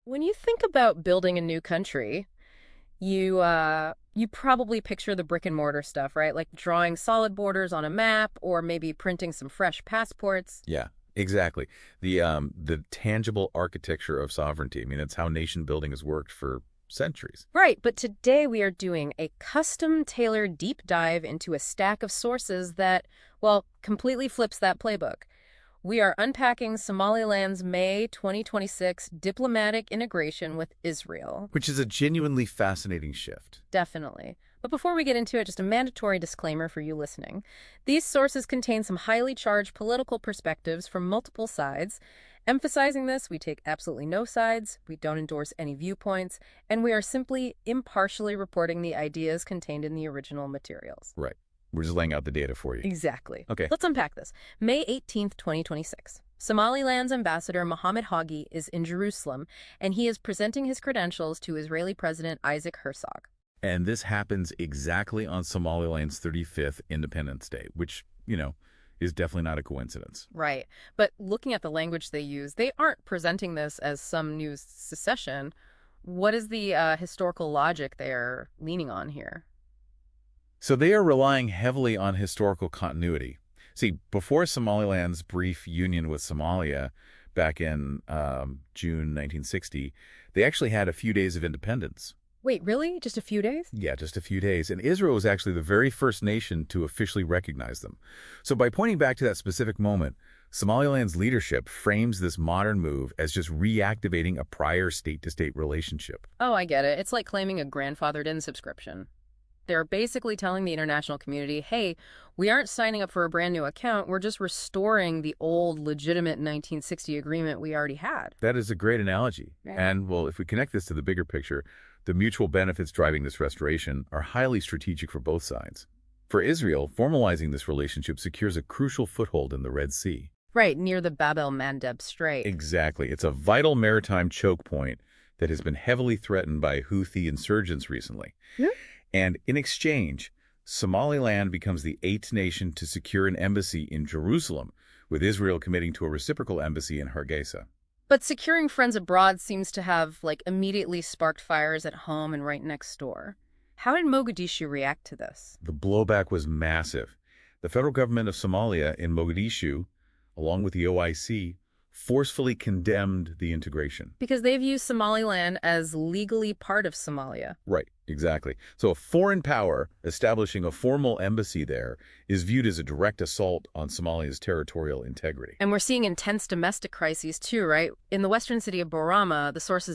When you think about building a new country, you probably picture the brick and mortar stuff, right? Like drawing solid borders on a map or maybe printing some fresh passports. Yeah, exactly. The tangible architecture of sovereignty. I mean, that's how nation building has worked for centuries. Right, but today we are doing a custom-tailored deep dive into a stack of sources that, well, completely flips that playbook. We are unpacking Somaliland's May 2026 diplomatic integration with Israel. Which is a genuinely fascinating shift. Definitely. But before we get into it, just a mandatory disclaimer for you listening. These sources contain some highly charged political perspectives from multiple sides. Emphasizing this, we take absolutely no sides, we don't endorse any viewpoints, and we are simply impartially reporting the ideas contained in the original materials. Right. We're just laying out the data for you. Exactly. Okay. Let's unpack this. May 18th, 2026. Somaliland's ambassador Mohammed Hagi is in Jerusalem, and he is presenting his credentials to Israeli President Isaac Herzog. And this happens exactly on Somaliland's 35th Independence Day, which, is definitely not a coincidence. Right. But looking at the language they use, they aren't presenting this as some new secession. What is the historical logic they're leaning on here? So they are relying heavily on historical continuity. See, before Somaliland's brief union with Somalia back in June 1960, they actually had a few days of independence. Wait, really? Just a few days? Yeah, just a few days. And Israel was actually the very first nation to officially recognize them. So by pointing back to that specific moment, Somaliland's leadership frames this modern move as just reactivating a prior state-to-state relationship. Oh, I get it. It's like claiming a grandfathered-in subscription. They're basically telling the international community, hey, we aren't signing up for a brand new account. We're just restoring the old, legitimate 1960 agreement we already had. That is a great analogy. Yeah. And, well, if we connect this to the bigger picture, the mutual benefits driving this restoration are highly strategic for both sides. For Israel, formalizing this relationship secures a crucial foothold in the Red Sea. Right, near the Bab el-Mandeb Strait. Exactly. It's a vital maritime choke point that has been heavily threatened by Houthi insurgents recently. Yeah. And in exchange, Somaliland becomes the 8th nation to secure an embassy in Jerusalem, with Israel committing to a reciprocal embassy in Hargeisa. But securing friends abroad seems to have, immediately sparked fires at home and right next door. How did Mogadishu react to this? The blowback was massive. The federal government of Somalia in Mogadishu, along with the OIC, forcefully condemned the integration. Because they view Somaliland as legally part of Somalia. Right, exactly. So a foreign power establishing a formal embassy there is viewed as a direct assault on Somalia's territorial integrity. And we're seeing intense domestic crises too, right? In the western city of Borama, the sources